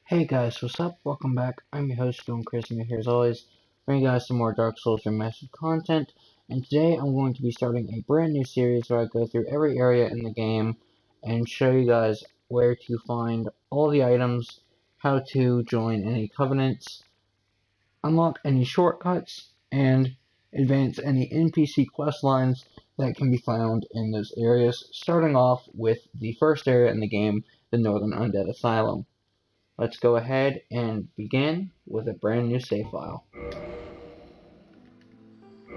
Hey guys, what's up? Welcome back. I'm your host, Doing Chris, and here as always, bringing you guys some more Dark Souls Remastered content. And today I'm going to be starting a brand new series where I go through every area in the game and show you guys where to find all the items, how to join any covenants, unlock any shortcuts, and advance any NPC quest lines that can be found in those areas, starting off with the first area in the game, the Northern Undead Asylum. Let's go ahead and begin with a brand new save file.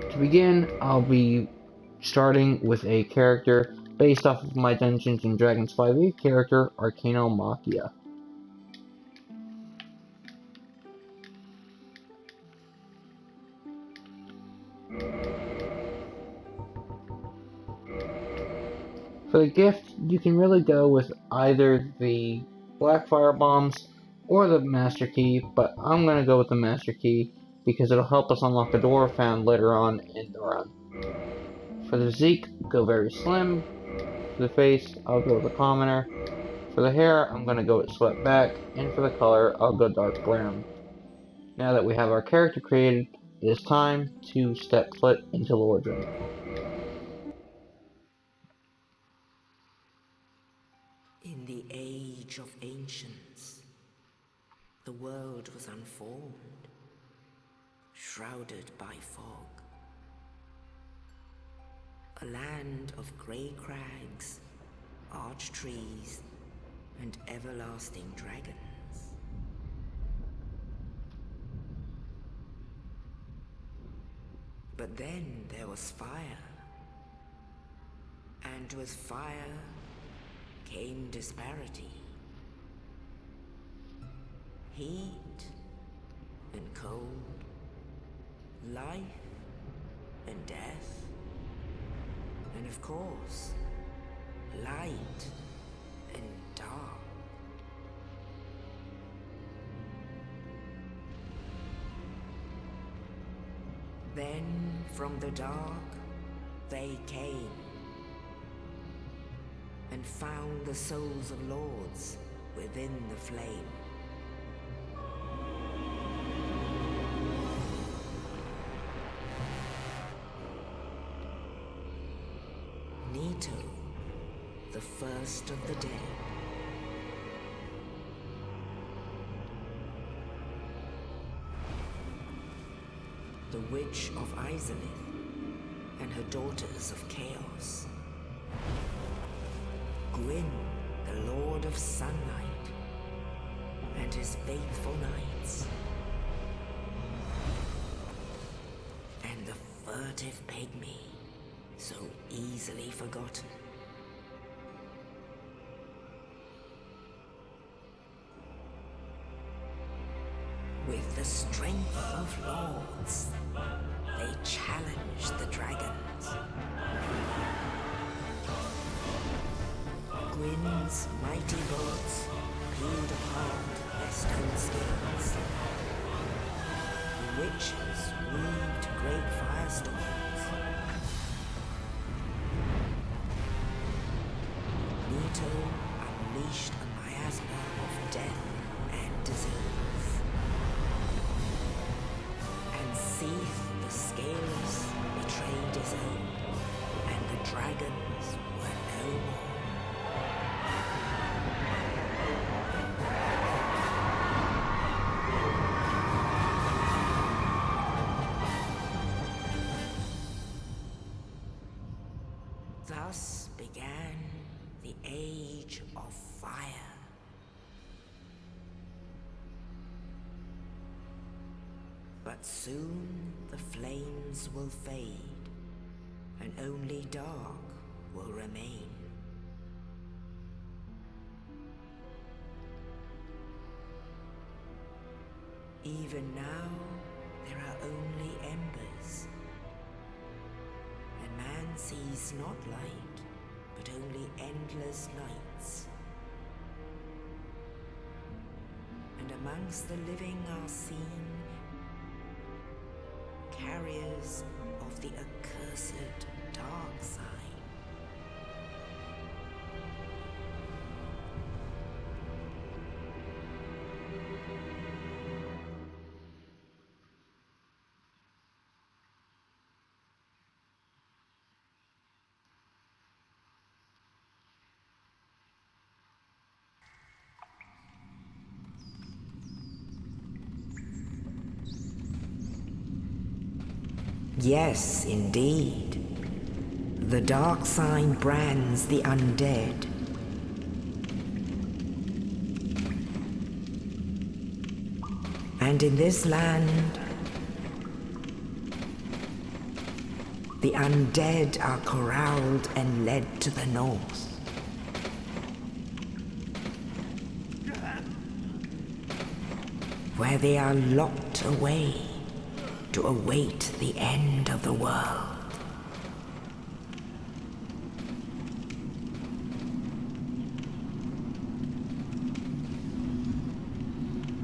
To begin, I'll be starting with a character based off of my Dungeons & Dragons 5e character, Arcanomachia. For the gift, you can really go with either the Blackfire Bombs or the Master Key, but I'm going to go with the Master Key because it'll help us unlock the door found later on in the run. For the physique, go very slim. For the face, I'll go with a commoner. For the hair, I'm going to go with swept back. And for the color, I'll go dark brown. Now that we have our character created, it is time to step foot into Lordran. In the age of ancients, the world was unformed, shrouded by fog. A land of grey crags, arch trees, and everlasting dragons. But then there was fire, and with fire came disparity. Heat and cold, life and death, and of course, light and dark. Then from the dark they came and found the souls of lords within the flame. Nito, the first of the dead. The Witch of Izalith and her daughters of chaos. Gwyn, the Lord of Sunlight, and his faithful knights. And the furtive pygmy, so easily forgotten. With the strength of lords, they challenged the dragons. Gwyn's mighty bullets peeled apart their stone skins. The witches weaved great firestorms. Nito unleashed a miasma of death and disease. And Seath, the Scaleless, betrayed his own, and the dragons were no more. Thus began the Age of Fire. But soon the flames will fade, and only dark will remain. Even now, there are only embers. And man sees not light, but only endless nights. And amongst the living are seen carriers of the accursed dark side. Yes, indeed. The dark sign brands the undead. And in this land, the undead are corralled and led to the north. Where they are locked away to await the end of the world.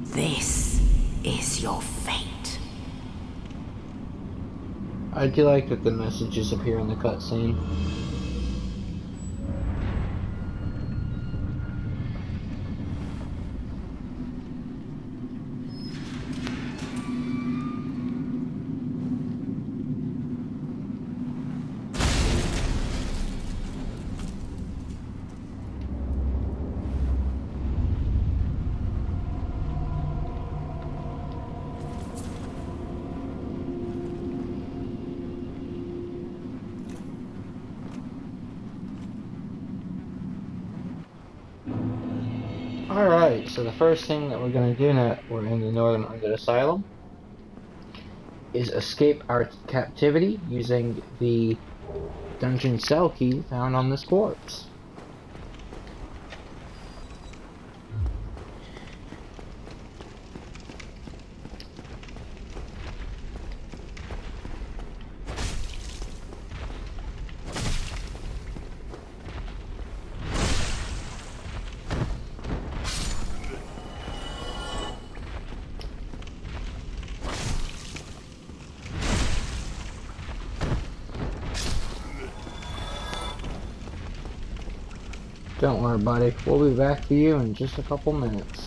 This is your fate. I do like that the messages appear in the cutscene. Alright, so the first thing that we're going to do now that we're in the Northern Undead Asylum is escape our captivity using the dungeon cell key found on this corpse. Don't worry, buddy. We'll be back for you in just a couple minutes.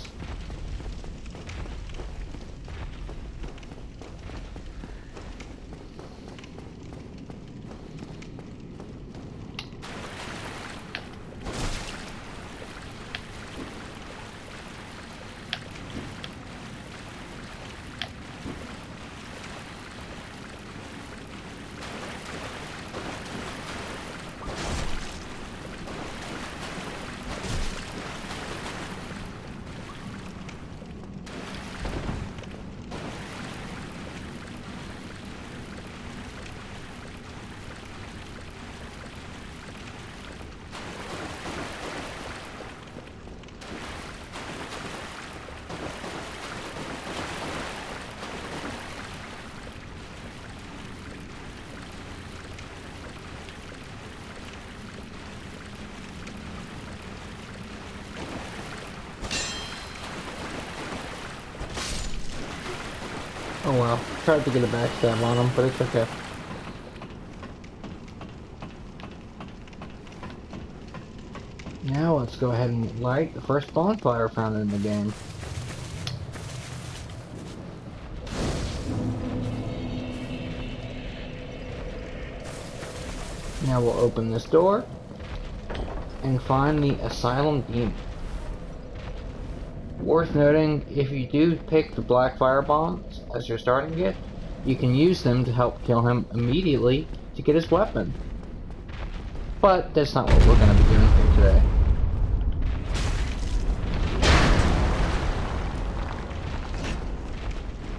Oh well, tried to get a backstab on him, but it's okay. Now let's go ahead and light the first bonfire found in the game. Now we'll open this door and find the Asylum Demon. Worth noting, if you do pick the black fire bombs as your starting gift, you can use them to help kill him immediately to get his weapon. But that's not what we're going to be doing here today.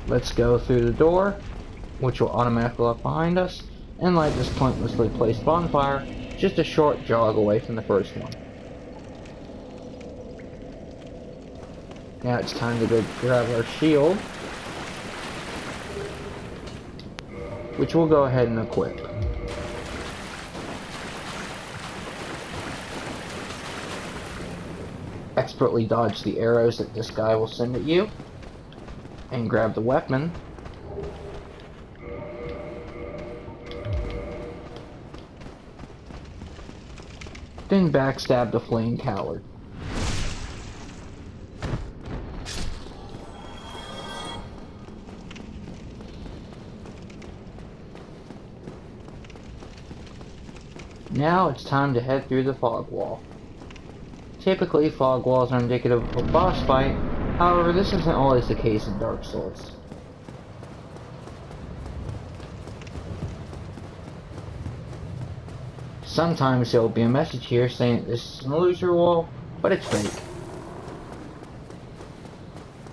Let's go through the door, which will automatically lock behind us, and light this pointlessly placed bonfire just a short jog away from the first one. Now it's time to go grab our shield, which we'll go ahead and equip. Expertly dodge the arrows that this guy will send at you, and grab the weapon. Then backstab the fleeing coward. Now it's time to head through the fog wall. Typically, fog walls are indicative of a boss fight, however this isn't always the case in Dark Souls. Sometimes there will be a message here saying this is an illusory wall, but it's fake.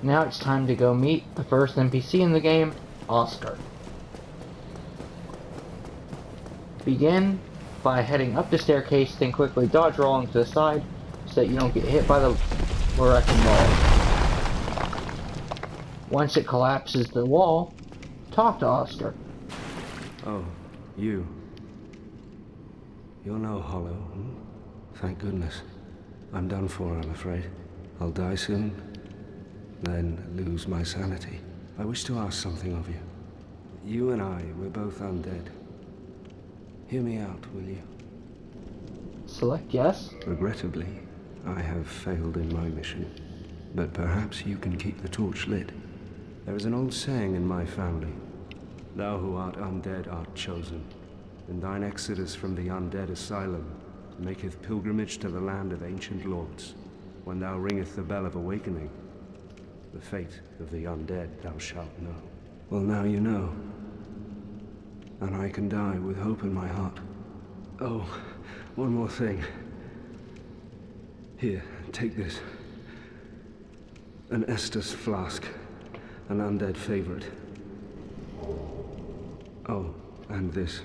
Now it's time to go meet the first NPC in the game, Oscar. Begin by heading up the staircase, then quickly dodge roll to the side so that you don't get hit by the wrecking ball. Once it collapses the wall, talk to Oscar. Oh, you. You're no hollow, hmm? Thank goodness. I'm done for, I'm afraid. I'll die soon, then lose my sanity. I wish to ask something of you. You and I, we're both undead. Hear me out, will you? Select yes. Regrettably, I have failed in my mission, but perhaps you can keep the torch lit. There is an old saying in my family, "Thou who art undead art chosen, and thine exodus from the undead asylum maketh pilgrimage to the land of ancient lords. When thou ringeth the bell of awakening, the fate of the undead thou shalt know." Well, now you know. And I can die with hope in my heart. Oh, one more thing. Here, take this. An Estus flask. An undead favorite. Oh, and this.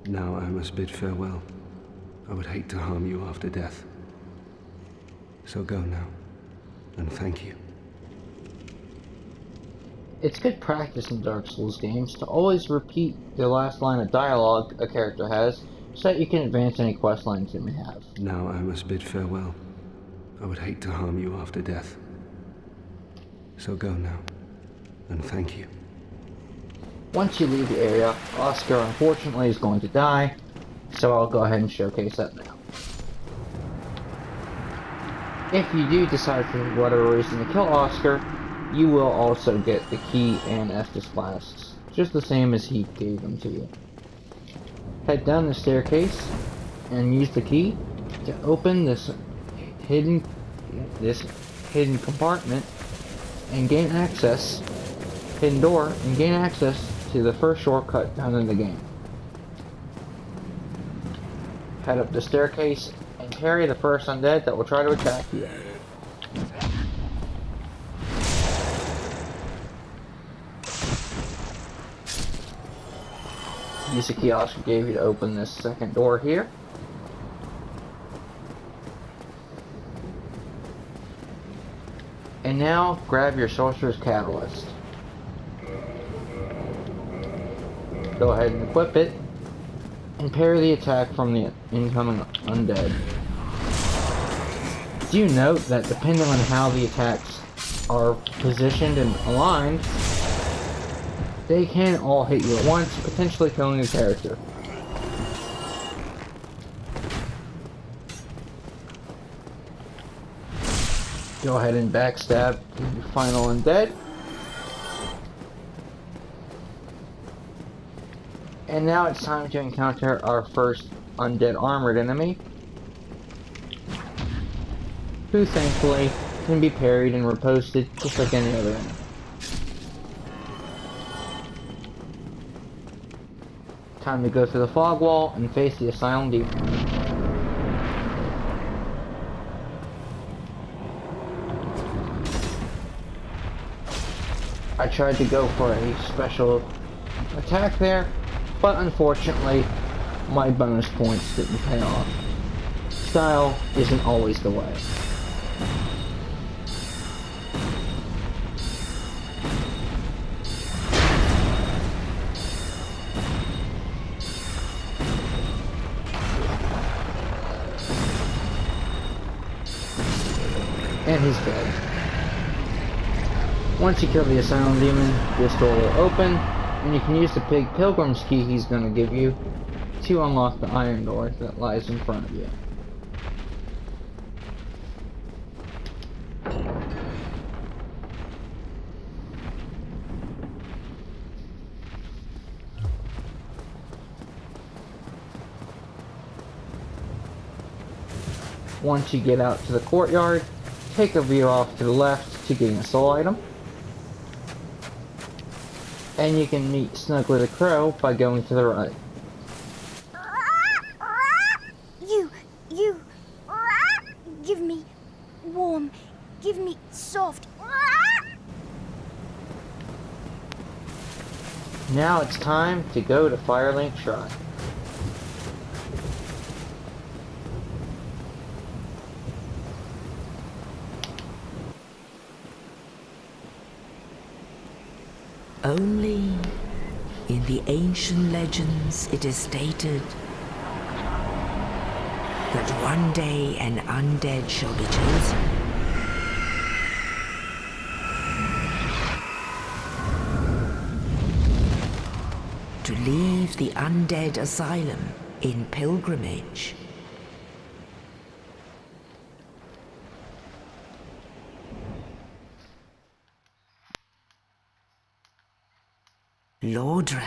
Now I must bid farewell. I would hate to harm you after death. So go now, and thank you. It's good practice in Dark Souls games to always repeat the last line of dialogue a character has so that you can advance any quest lines they may have. Now I must bid farewell. I would hate to harm you after death. So go now, and thank you. Once you leave the area, Oscar unfortunately is going to die, so I'll go ahead and showcase that now. If you do decide for whatever reason to kill Oscar, you will also get the key and Estus flasks, just the same as he gave them to you. Head down the staircase and use the key to open this hidden compartment and gain access, hidden door, and gain access to the first shortcut down in the game. Head up the staircase and parry the first undead that will try to attack you. Use the key Oscar gave you to open this second door here. And now grab your Sorcerer's Catalyst. Go ahead and equip it and parry the attack from the incoming undead. Do note that depending on how the attacks are positioned and aligned, they can all hit you at once, potentially killing your character. Go ahead and backstab the final undead. And now it's time to encounter our first undead armored enemy, who thankfully can be parried and riposted just like any other enemy. Time to go through the fog wall and face the Asylum Demon. I tried to go for a special attack there, but unfortunately my bonus points didn't pay off. Style isn't always the way. And he's dead. Once you kill the Asylum Demon, this door will open, and you can use the Big Pilgrim's Key he's going to give you to unlock the iron door that lies in front of you. Once you get out to the courtyard, take a veer off to the left to gain a soul item. And you can meet Snuggler the Crow by going to the right. You, give me warm, give me soft. Now it's time to go to Firelink Shrine. Only in the ancient legends it is stated that one day an undead shall be chosen. To leave the undead asylum in pilgrimage. Lordran.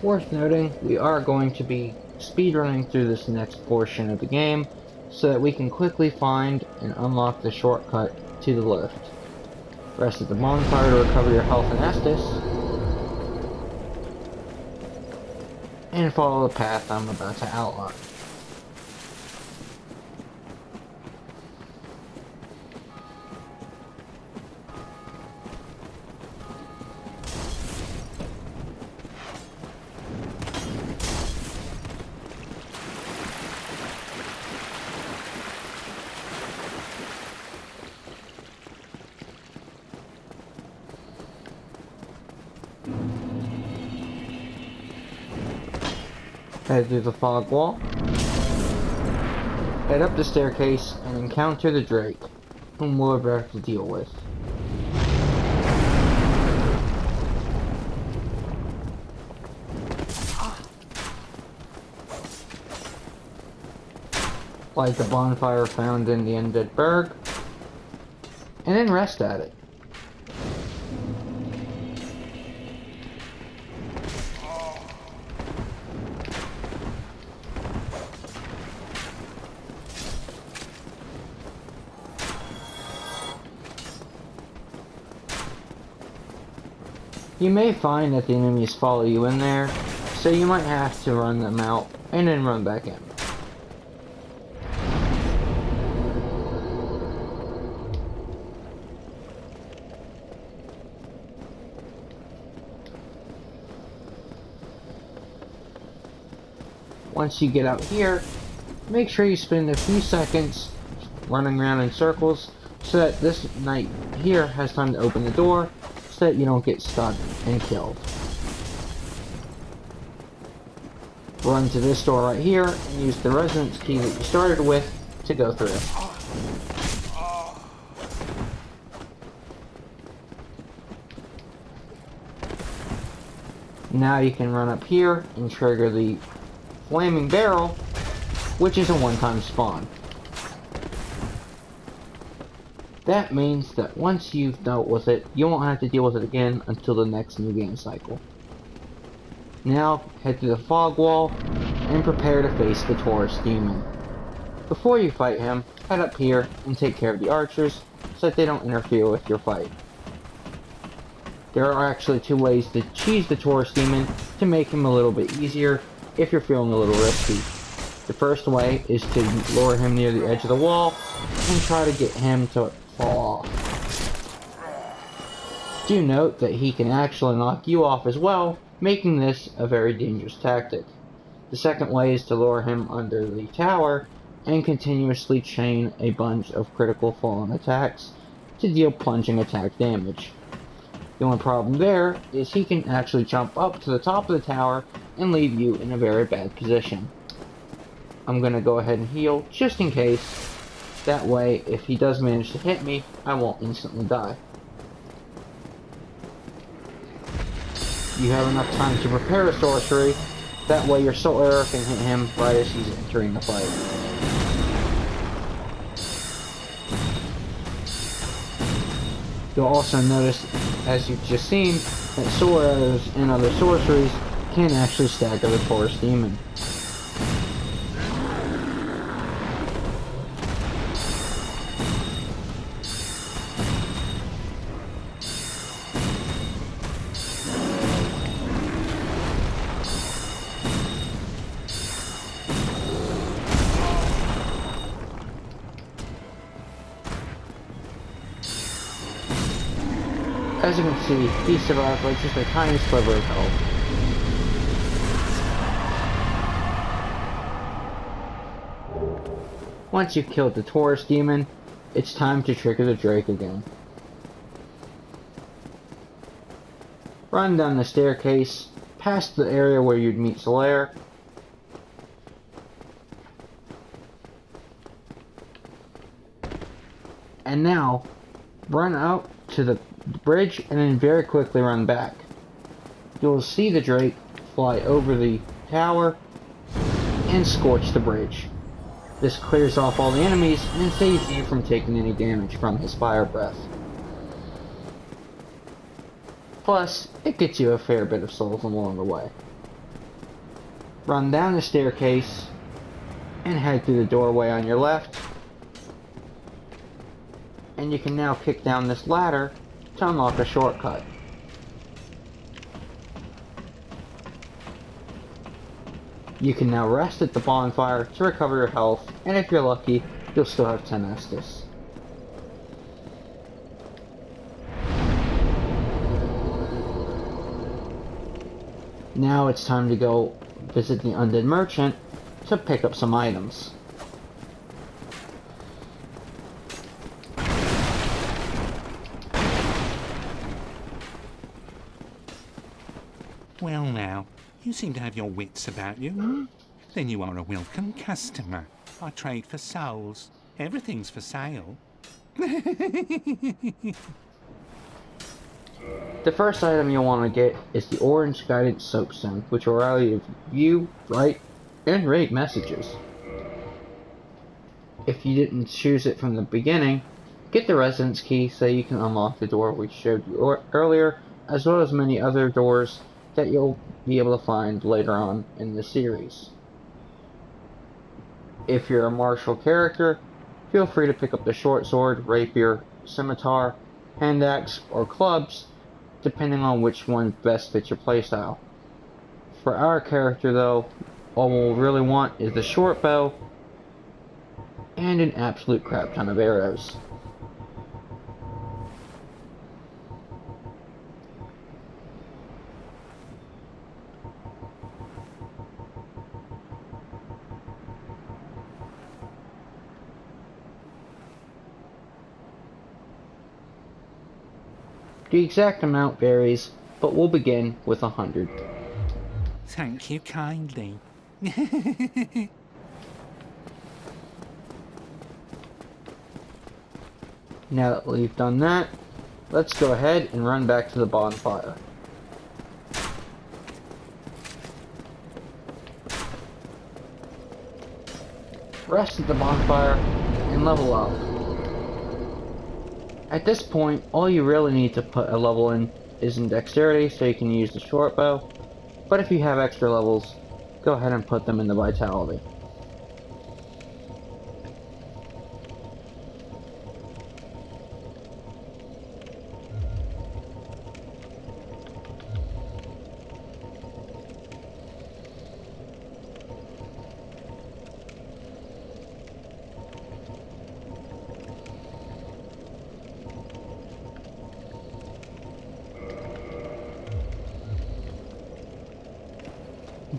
Worth noting, we are going to be speedrunning through this next portion of the game so that we can quickly find and unlock the shortcut to the lift. Rest at the bonfire to recover your health and Estus, and follow the path I'm about to outline. Head through the fog wall, head up the staircase, and encounter the Drake, whom we'll have to deal with. Light the bonfire found in the Undead Berg, and then rest at it. You may find that the enemies follow you in there, so you might have to run them out and then run back in. Once you get out here, make sure you spend a few seconds running around in circles so that this knight here has time to open the door so that you don't get stuck and killed. Run to this door right here and use the residence key that you started with to go through. Now you can run up here and trigger the flaming barrel, which is a one-time spawn. That means that once you've dealt with it, you won't have to deal with it again until the next new game cycle. Now, head to the fog wall and prepare to face the Taurus Demon. Before you fight him, head up here and take care of the archers so that they don't interfere with your fight. There are actually two ways to cheese the Taurus Demon to make him a little bit easier if you're feeling a little risky. The first way is to lure him near the edge of the wall and try to get him to fall off. Do note that he can actually knock you off as well, making this a very dangerous tactic. The second way is to lure him under the tower and continuously chain a bunch of critical fallen attacks to deal plunging attack damage. The only problem there is he can actually jump up to the top of the tower and leave you in a very bad position. I'm gonna go ahead and heal just in case. That way, if he does manage to hit me, I won't instantly die. You have enough time to prepare a sorcery. That way your soul arrow can hit him right as he's entering the fight. You'll also notice, as you've just seen, that soul arrows and other sorceries can actually stagger the Taurus Demon. As you can see, he survived like just a tiny sliver of health. Once you've killed the Taurus Demon, it's time to trigger the Drake again. Run down the staircase, past the area where you'd meet Solaire. And now, run out to the bridge and then very quickly run back. You'll see the Drake fly over the tower and scorch the bridge. This clears off all the enemies and saves you from taking any damage from his fire breath. Plus, it gets you a fair bit of souls along the way. Run down the staircase and head through the doorway on your left. And you can now kick down this ladder to unlock a shortcut. You can now rest at the bonfire to recover your health, and if you're lucky, you'll still have 10 Estus. Now it's time to go visit the Undead Merchant to pick up some items. Well now, you seem to have your wits about you, hmm? Then you are a welcome customer. I trade for souls. Everything's for sale. The first item you'll want to get is the orange guided soapstone, which will allow you to view, write, and read messages. If you didn't choose it from the beginning, get the residence key so you can unlock the door we showed you earlier, as well as many other doors that you'll be able to find later on in the series. If you're a martial character, feel free to pick up the short sword, rapier, scimitar, hand axe, or clubs, depending on which one best fits your playstyle. For our character though, all we'll really want is the short bow and an absolute crap ton of arrows. The exact amount varies, but we'll begin with 100. Thank you kindly. Now that we've done that, let's go ahead and run back to the bonfire. Rest at the bonfire and level up. At this point, all you really need to put a level in is in dexterity so you can use the short bow, but if you have extra levels, go ahead and put them in the vitality.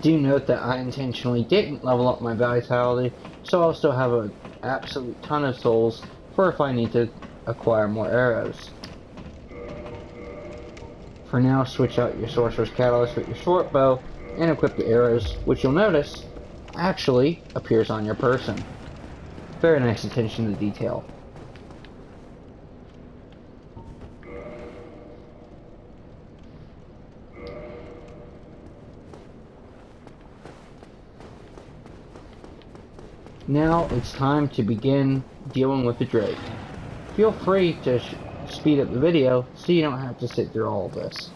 Do note that I intentionally didn't level up my vitality, so I'll still have an absolute ton of souls for if I need to acquire more arrows. For now, switch out your Sorcerer's Catalyst with your short bow and equip the arrows, which you'll notice actually appears on your person. Very nice attention to detail. Now it's time to begin dealing with the Drake. Feel free to speed up the video so you don't have to sit through all of this.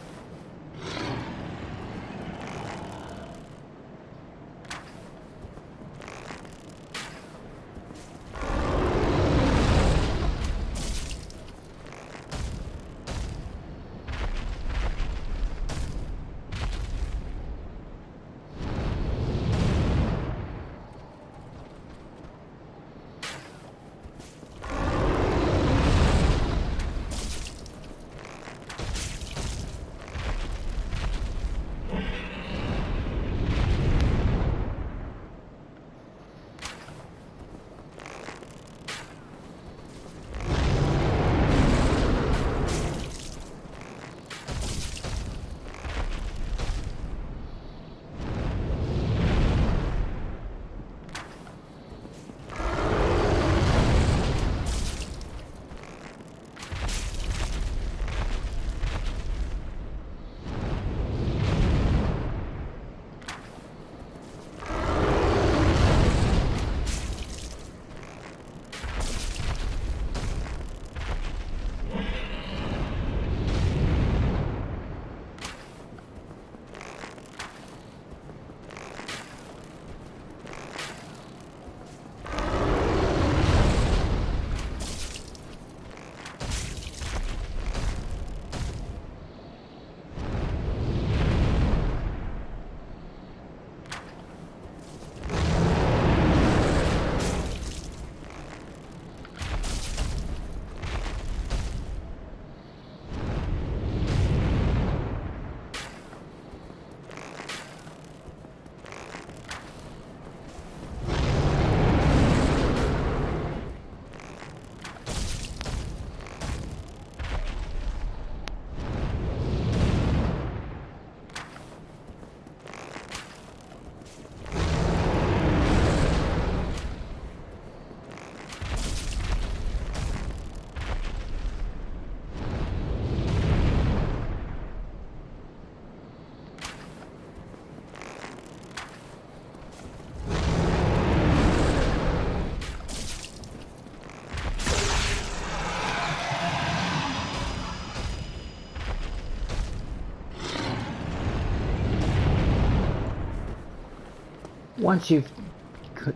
Once you've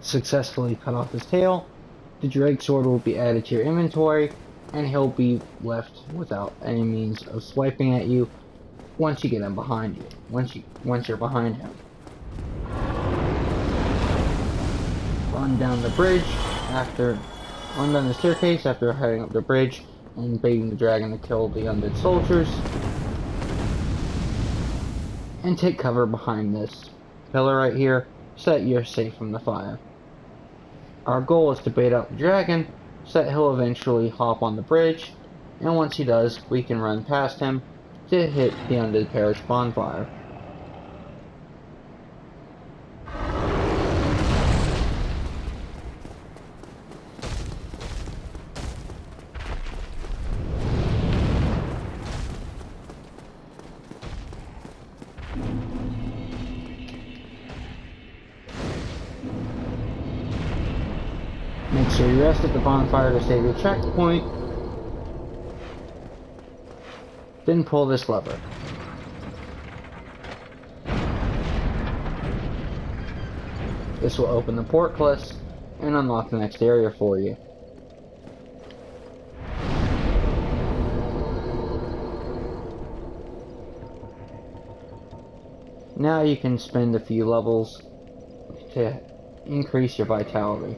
successfully cut off his tail, the Drake sword will be added to your inventory, and he'll be left without any means of swiping at you once you get him behind you. Once you're behind him. Run down the staircase after heading up the bridge and baiting the dragon to kill the undead soldiers. And take cover behind this pillar right here so that you're safe from the fire. Our goal is to bait out the dragon so that he'll eventually hop on the bridge, and once he does, we can run past him to hit the Undead Parish bonfire. Make sure you rest at the bonfire to save your checkpoint. Then pull this lever. This will open the portcullis and unlock the next area for you. Now you can spend a few levels to increase your vitality.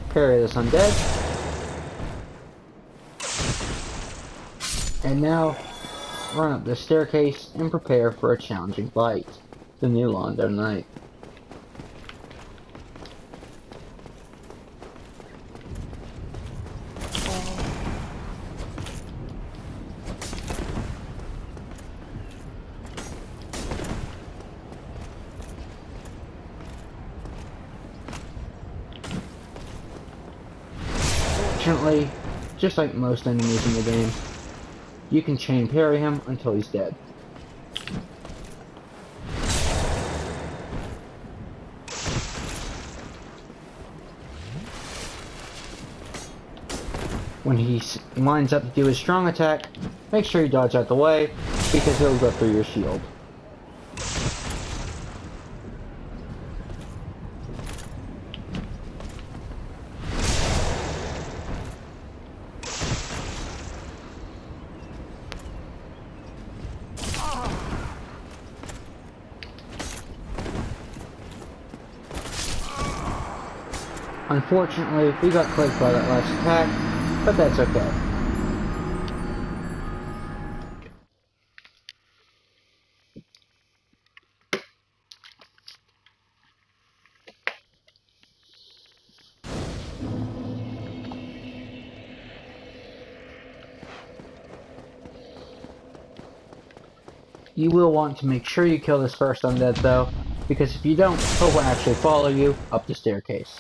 Parry this undead. And now run up the staircase and prepare for a challenging fight. The new Londo Knight. Unfortunately, just like most enemies in the game, you can chain parry him until he's dead. When he lines up to do his strong attack, make sure you dodge out the way, because he'll go through your shield. Unfortunately, we got clipped by that last attack, but that's okay. You will want to make sure you kill this first undead though, because if you don't, he'll actually follow you up the staircase.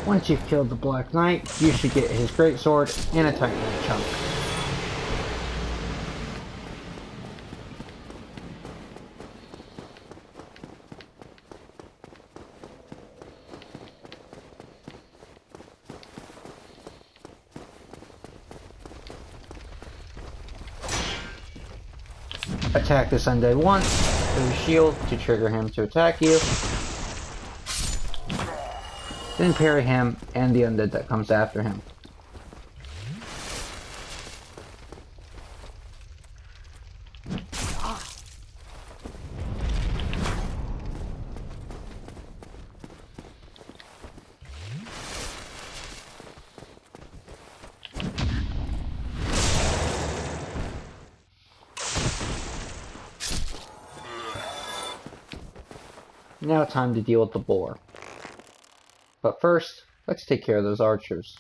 Once you've killed the Black Knight, you should get his greatsword and a Titanite chunk. Attack this undead once, through shield to trigger him to attack you. Then parry him and the undead that comes after him. Now time to deal with the boar. But first, let's take care of those archers.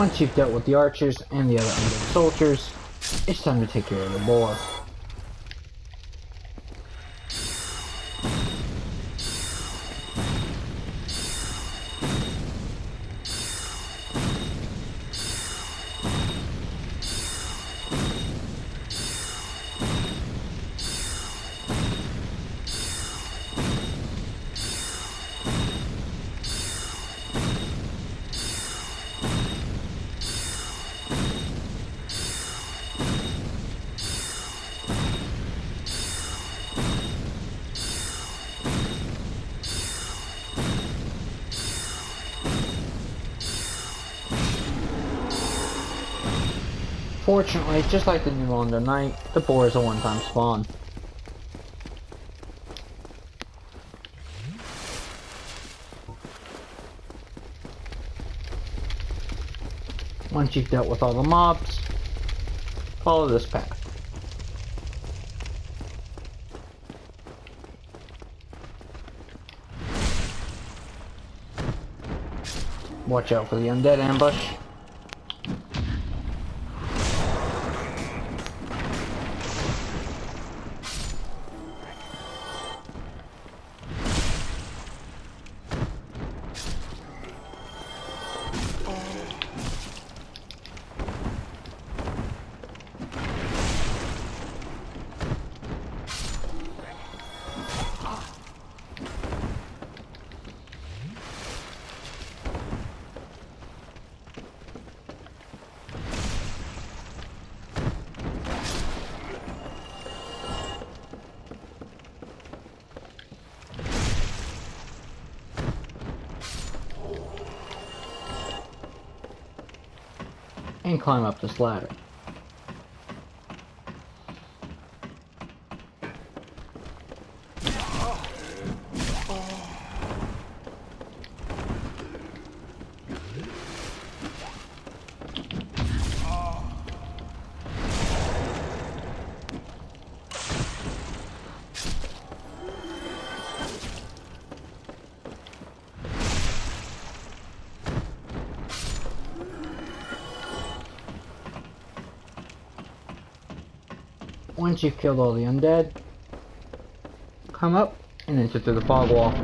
Once you've dealt with the archers and the other undead soldiers, it's time to take care of the boar. Fortunately, just like the New London Night, the boar is a one-time spawn. Once you've dealt with all the mobs, follow this path. Watch out for the undead ambush. And climb up this ladder. Once you've killed all the undead, come up and enter through the fog wall.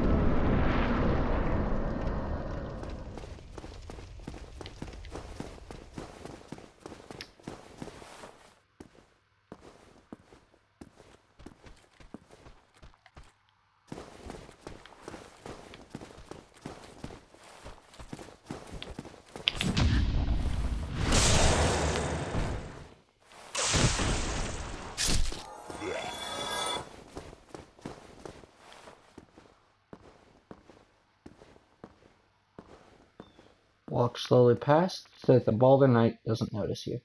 Walk slowly past so that the Balder Knight doesn't notice you.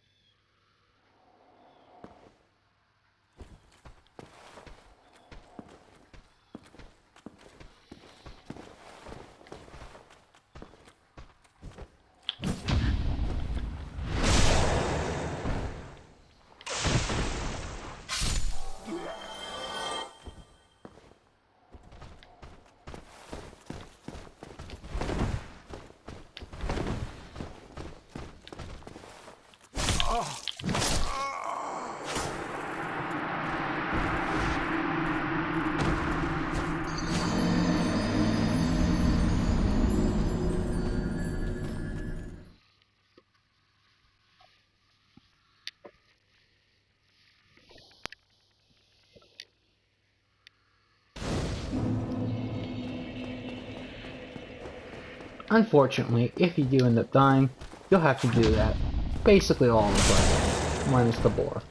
Unfortunately, if you do end up dying, you'll have to do that basically all in play, minus the boar.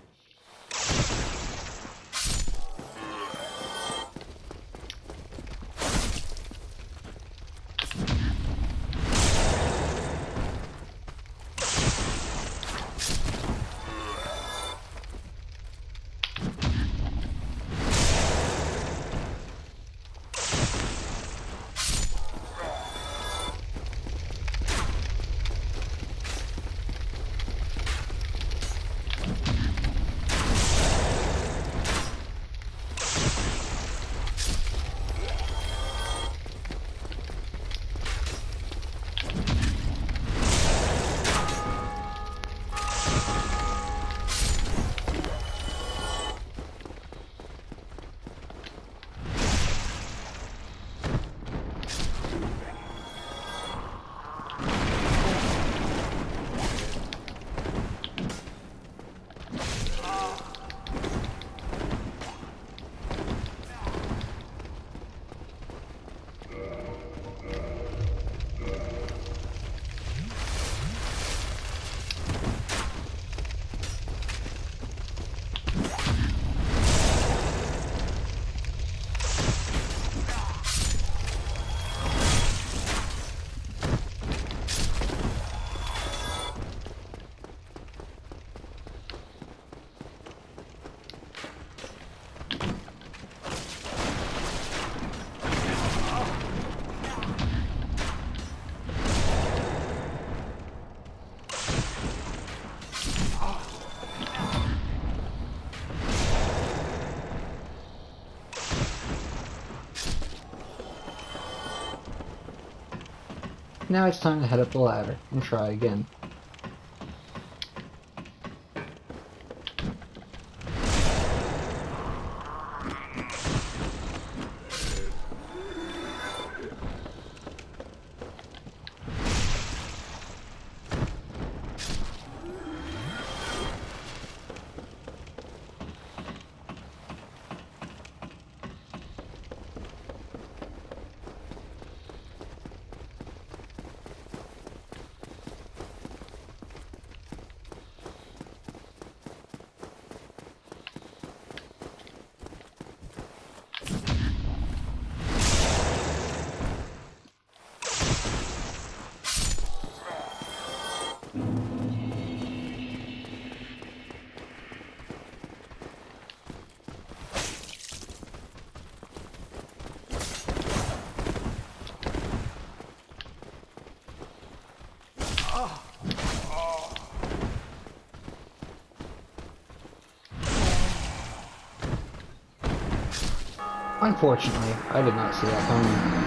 Now it's time to head up the ladder and try again. Unfortunately, I did not see that coming.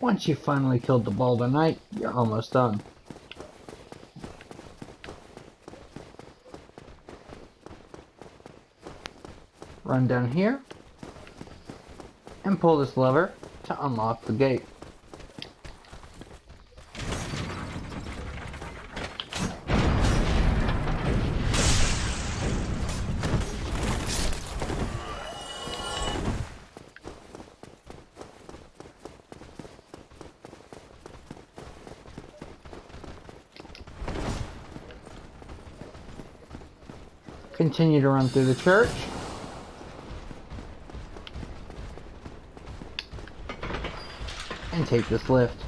Once you've finally killed the Balder Knight, you're almost done. Run down here and pull this lever to unlock the gate. Continue to run through the church. And take this lift.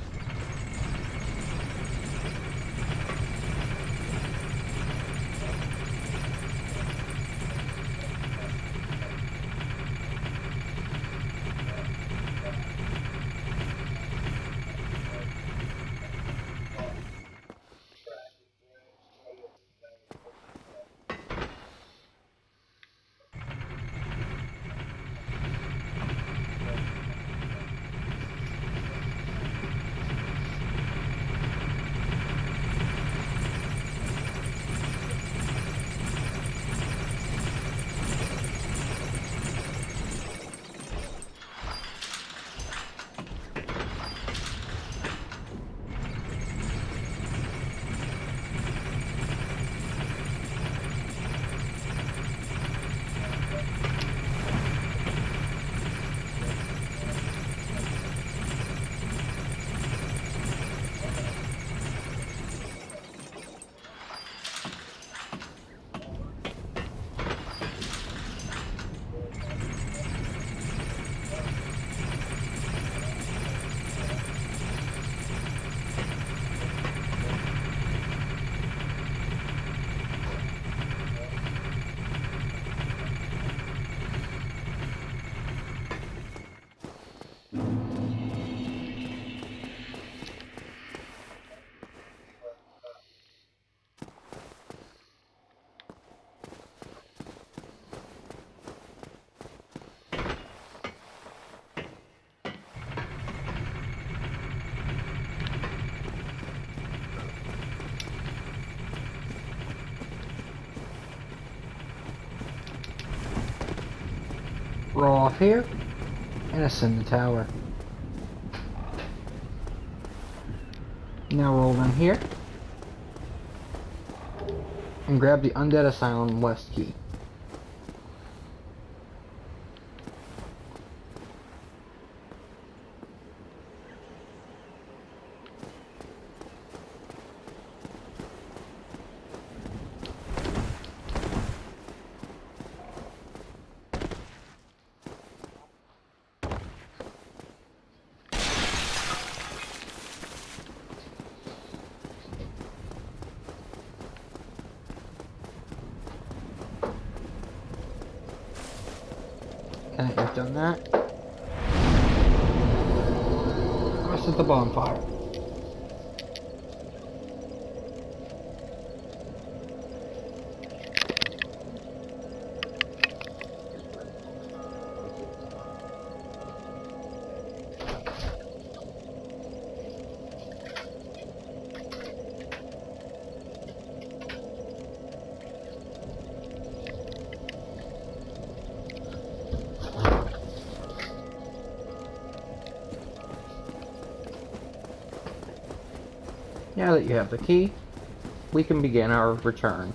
Roll off here and ascend the tower. Now roll down here and grab the Undead Asylum West key. Okay, you've done that. Let's set the bonfire. Now that you have the key, we can begin our return.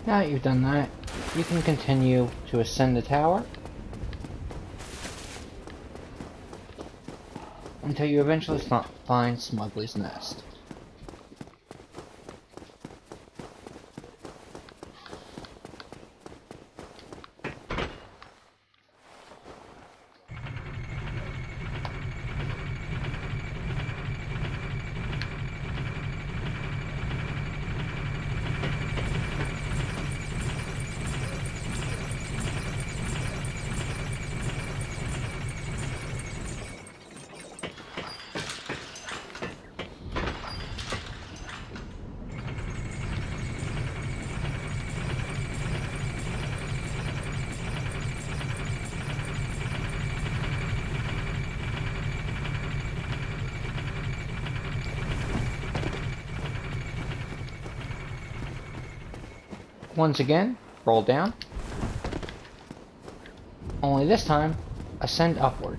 Now that you've done that, you can continue to ascend the tower until you eventually find Smuggler's Nest. Once again, roll down. Only this time, ascend upward.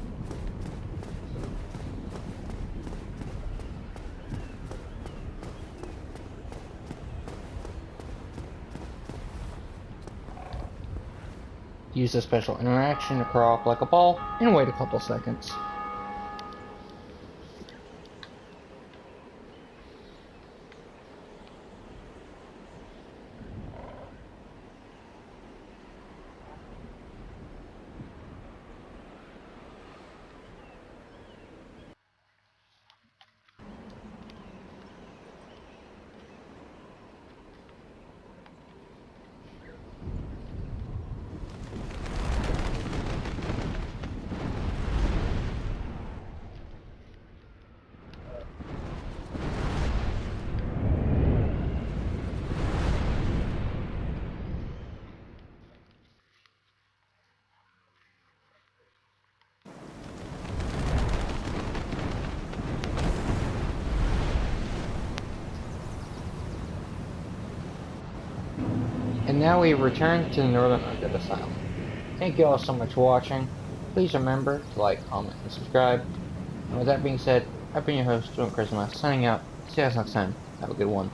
Use a special interaction to crawl up like a ball and wait a couple seconds. And now we return to the Northern Undead Asylum. Thank you all so much for watching. Please remember to like, comment, and subscribe. And with that being said, I've been your host, Chris, signing out. See you guys next time. Have a good one.